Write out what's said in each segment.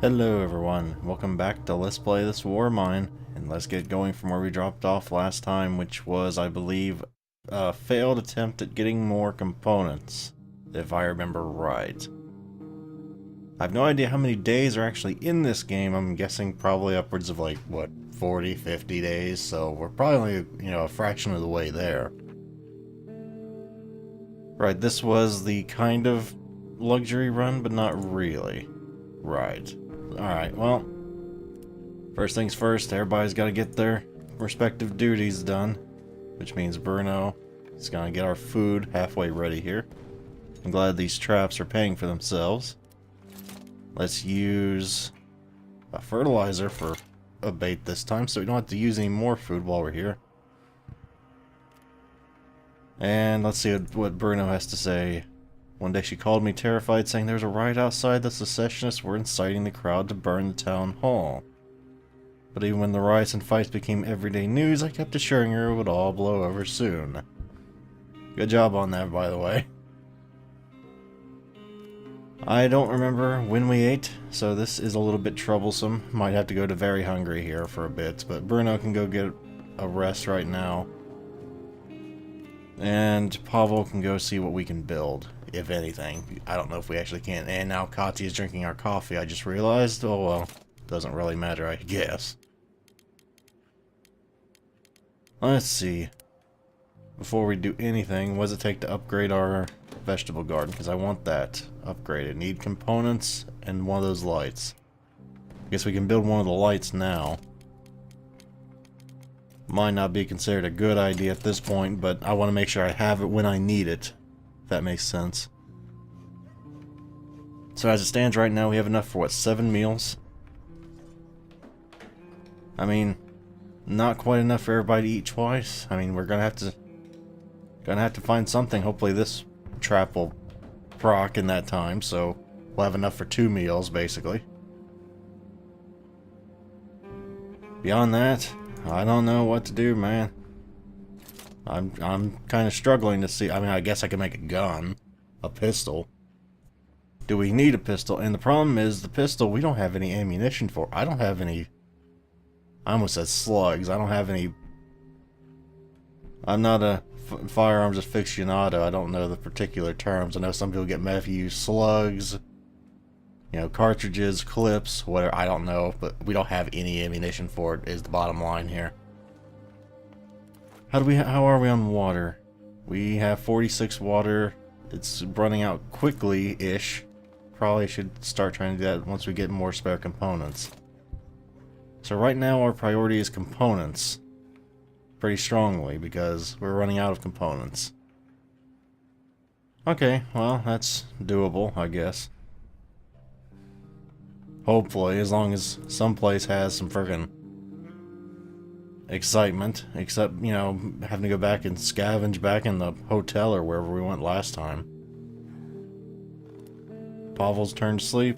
Hello everyone, welcome back to Let's Play This War of Mine, and let's get going from where we dropped off last time, which was, I believe, a failed attempt at getting more components, if I remember right. I have no idea how many days are actually in this game. I'm guessing probably upwards of like, what, 40, 50 days, so we're probably, a fraction of the way there. Right, this was the kind of luxury run, but not really. Right. Alright, well, first things first, everybody's got to get their respective duties done, which means Bruno is going to get our food halfway ready here. I'm glad these traps are paying for themselves. Let's use a fertilizer for a bait this time, so we don't have to use any more food while we're here. And let's see what Bruno has to say. One day she called me terrified, saying there's a riot outside. The secessionists were inciting the crowd to burn the town hall. But even when the riots and fights became everyday news, I kept assuring her it would all blow over soon. Good job on that, by the way. I don't remember when we ate, so this is a little bit troublesome. Might have to go to very hungry here for a bit, but Bruno can go get a rest right now. And Pavel can go see what we can build, if anything. I don't know if we actually can. And now Kati is drinking our coffee, I just realized. Oh well, doesn't really matter, I guess. Let's see. Before we do anything, what does it take to upgrade our vegetable garden? Because I want that upgraded. Need components and one of those lights. I guess we can build one of the lights now. Might not be considered a good idea at this point, but I want to make sure I have it when I need it. If that makes sense. So as it stands right now, we have enough for what, 7 meals? I mean, not quite enough for everybody to eat twice. I mean, we're gonna have to find something. Hopefully this trap will proc in that time, so we'll have enough for 2 meals, basically. Beyond that, I don't know what to do, man. I'm kind of struggling to see. I mean, I guess I can make a gun, a pistol. Do we need a pistol? And the problem is, the pistol, we don't have any ammunition for. I don't have any. I almost said slugs. I don't have any. I'm not a firearms aficionado. I don't know the particular terms. I know some people get mad if you use slugs. Cartridges, clips, whatever, I don't know, but we don't have any ammunition for it, is the bottom line here. How are we on water? We have 46 water. It's running out quickly-ish. Probably should start trying to do that once we get more spare components. So right now our priority is components. Pretty strongly, because we're running out of components. Okay, well, that's doable, I guess. Hopefully, as long as someplace has some frickin' excitement. Except, having to go back and scavenge back in the hotel or wherever we went last time. Pavel's turn to sleep.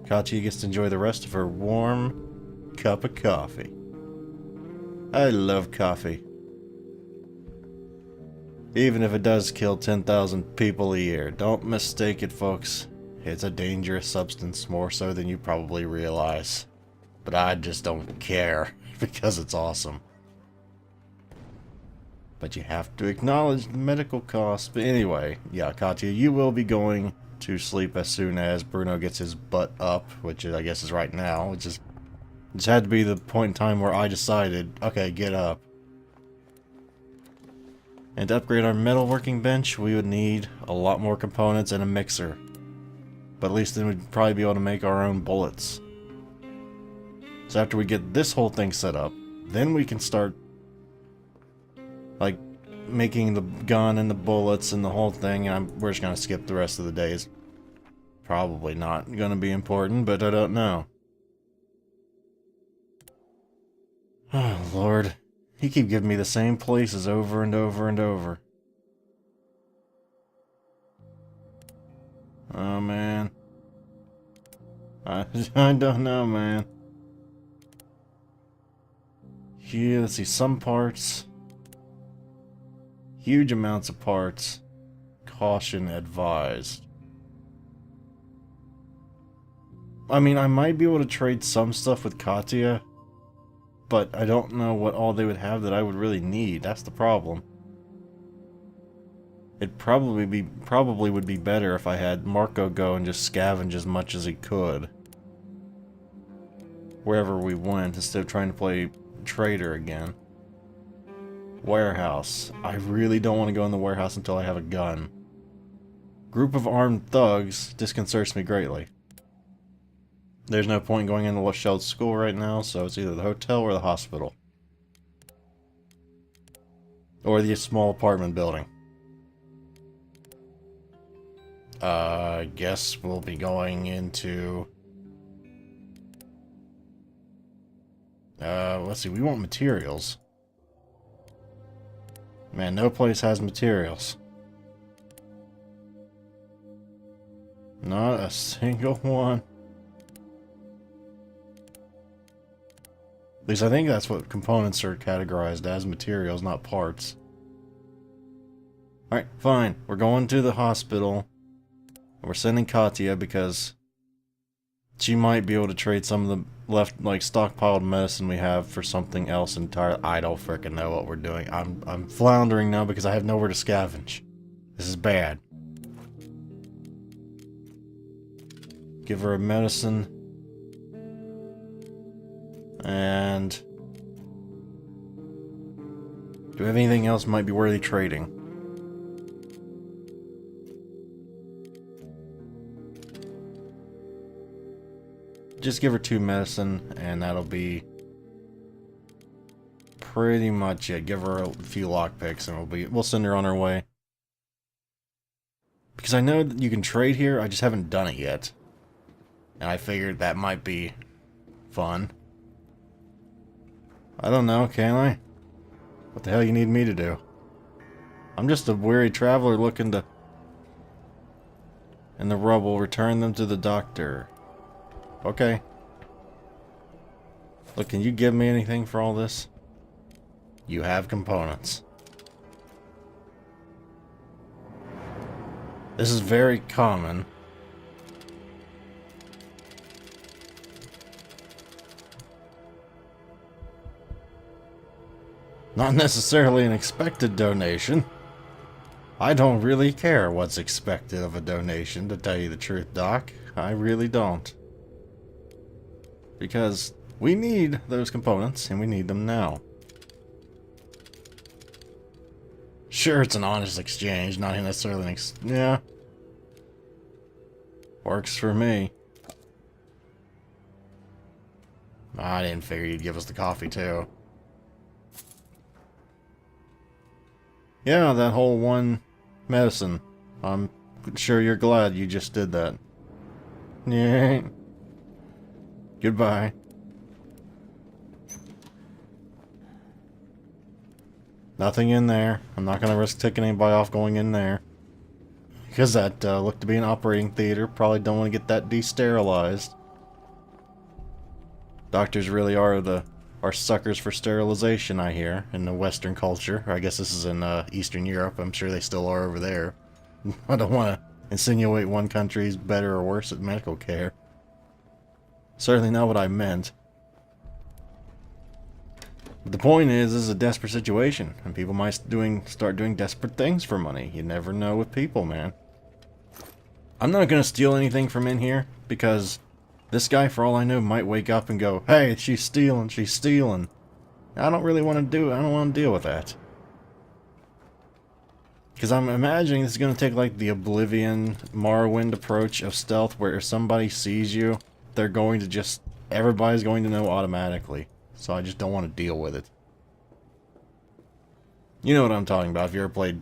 Katya gets to enjoy the rest of her warm cup of coffee. I love coffee. Even if it does kill 10,000 people a year. Don't mistake it, folks. It's a dangerous substance, more so than you probably realize. But I just don't care, because it's awesome. But you have to acknowledge the medical costs. But anyway, yeah, Katya, you will be going to sleep as soon as Bruno gets his butt up, which I guess is right now. Which had to be the point in time where I decided, okay, get up. And to upgrade our metalworking bench, we would need a lot more components and a mixer. But at least then we'd probably be able to make our own bullets. So after we get this whole thing set up, then we can start, like, making the gun and the bullets and the whole thing. And we're just going to skip the rest of the days. Probably not going to be important, but I don't know. Oh, Lord. You keep giving me the same places over and over and over. Oh, man. I don't know, man. Yeah, let's see, some parts. Huge amounts of parts. Caution advised. I mean, I might be able to trade some stuff with Katya, but I don't know what all they would have that I would really need. That's the problem. It'd probably would be better if I had Marco go and just scavenge as much as he could wherever we went, instead of trying to play trader again. Warehouse. I really don't want to go in the warehouse until I have a gun. Group of armed thugs disconcerts me greatly. There's no point going into Lachelle's school right now, so it's either the hotel or the hospital. Or the small apartment building. I guess we'll be going into... let's see, we want materials. Man, no place has materials. Not a single one. At least I think that's what components are categorized as, materials, not parts. Alright, fine. We're going to the hospital. We're sending Katya because she might be able to trade some of the left, like, stockpiled medicine we have for something else entirely. I don't frickin' know what we're doing. I'm floundering now because I have nowhere to scavenge. This is bad. Give her a medicine. And... do we have anything else might be worthy trading? Just give her 2 medicine, and that'll be pretty much it. Give her a few lockpicks, and we'll send her on her way. Because I know that you can trade here, I just haven't done it yet. And I figured that might be fun. I don't know, can I? What the hell you need me to do? I'm just a weary traveler looking to... in the rubble, return them to the doctor. Okay. Look, can you give me anything for all this? You have components. This is very common. Not necessarily an expected donation. I don't really care what's expected of a donation, to tell you the truth, Doc. I really don't. Because we need those components, and we need them now. Sure, it's an honest exchange, not necessarily an yeah. Works for me. I didn't figure you'd give us the coffee, too. Yeah, that whole one medicine. I'm sure you're glad you just did that. Yeah. Goodbye. Nothing in there. I'm not gonna risk taking anybody off going in there. Because that looked to be an operating theater. Probably don't want to get that de-sterilized. Doctors really are suckers for sterilization, I hear, in the Western culture. Or I guess this is in Eastern Europe. I'm sure they still are over there. I don't want to insinuate one country's better or worse at medical care. Certainly not what I meant. But the point is, this is a desperate situation, and people might start doing desperate things for money. You never know with people, man. I'm not going to steal anything from in here, because this guy, for all I know, might wake up and go, "Hey, she's stealing, she's stealing." I don't really want to I don't want to deal with that. Because I'm imagining this is going to take like the Oblivion, Morrowind approach of stealth, where if somebody sees you, they're going to just... everybody's going to know automatically. So I just don't want to deal with it. You know what I'm talking about if you ever played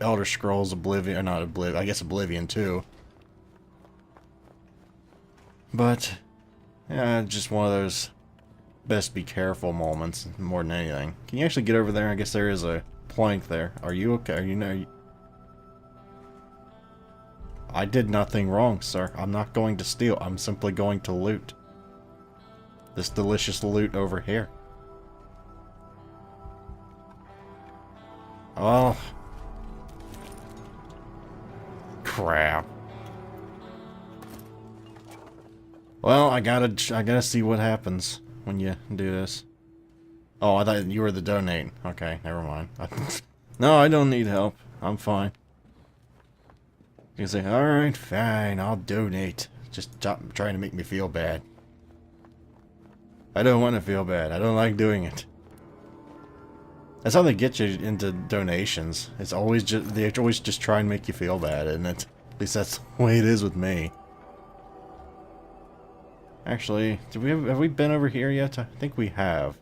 Elder Scrolls Oblivion, or not Oblivion, I guess Oblivion too. But, yeah, just one of those best be careful moments more than anything. Can you actually get over there? I guess there is a plank there. Are you okay? Are you I did nothing wrong, sir. I'm not going to steal. I'm simply going to loot. This delicious loot over here. Oh. Well, I gotta see what happens when you do this. Oh, I thought you were the donate. Okay, never mind. No, I don't need help. I'm fine. You can say, alright, fine, I'll donate. Just stop trying to make me feel bad. I don't want to feel bad. I don't like doing it. That's how they get you into donations. It's always just, they always just try and make you feel bad, isn't it? At least that's the way it is with me. Actually, have we been over here yet? I think we have.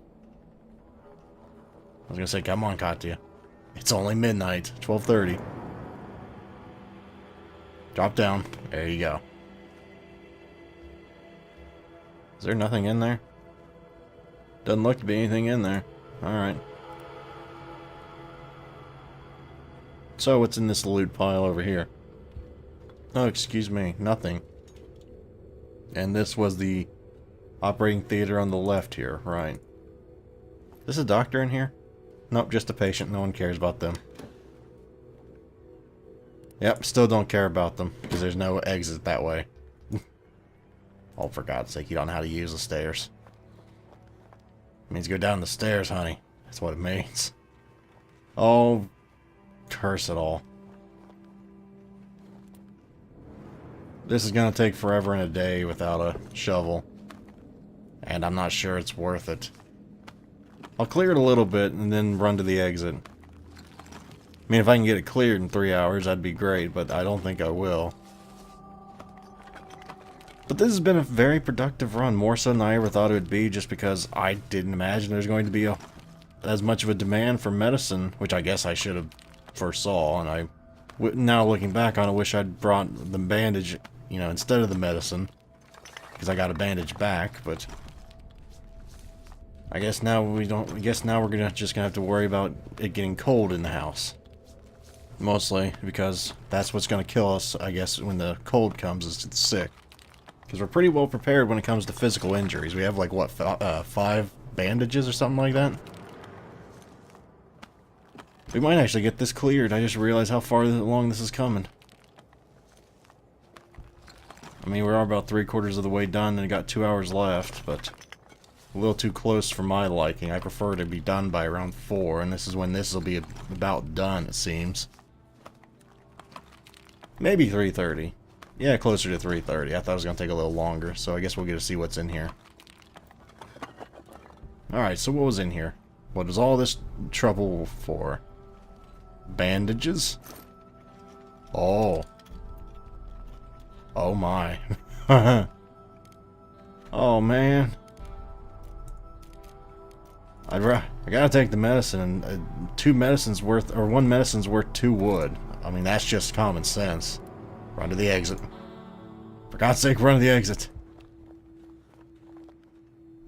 I was gonna say, come on, Katya. It's only midnight, 12:30. Drop down. There you go. Is there nothing in there? Doesn't look to be anything in there. Alright. So, what's in this loot pile over here? Oh, excuse me. Nothing. And this was the operating theater on the left here. Right. Is this a doctor in here? Nope, just a patient. No one cares about them. Yep, still don't care about them, because there's no exit that way. Oh, for God's sake, you don't know how to use the stairs. It means go down the stairs, honey. That's what it means. Oh, curse it all. This is gonna take forever and a day without a shovel. And I'm not sure it's worth it. I'll clear it a little bit and then run to the exit. I mean, if I can get it cleared in 3 hours, that'd be great, but I don't think I will. But this has been a very productive run, more so than I ever thought it would be, just because I didn't imagine there's going to be as much of a demand for medicine, which I guess I should have foresaw, and now looking back on it, wish I'd brought the bandage, you know, instead of the medicine, because I got a bandage back, but I guess now we don't, I guess now we're just gonna have to worry about it getting cold in the house. Mostly because that's what's gonna kill us, I guess, when the cold comes, is it's sick. Because we're pretty well prepared when it comes to physical injuries. We have like, what, 5 bandages or something like that? We might actually get this cleared. I just realized how far along this is coming. I mean, we are about 3/4 of the way done and we got 2 hours left, but a little too close for my liking. I prefer to be done by around 4, and this is when this will be about done, it seems. Maybe 3:30. Yeah, closer to 3:30. I thought it was going to take a little longer, so I guess we'll get to see what's in here. Alright, so what was in here? What was all this trouble for? Bandages? Oh. Oh my. Oh man. I gotta take the medicine, and 2 medicines worth, or 1 medicine's worth 2 wood. I mean, that's just common sense. Run to the exit. For God's sake, run to the exit.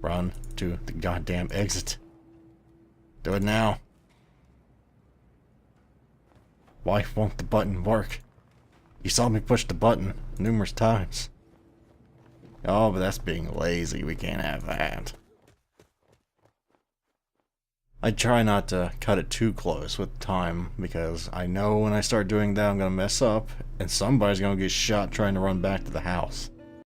Run to the goddamn exit. Do it now. Why won't the button work? You saw me push the button numerous times. Oh, but that's being lazy. We can't have that. I try not to cut it too close with time, because I know when I start doing that I'm going to mess up, and somebody's going to get shot trying to run back to the house.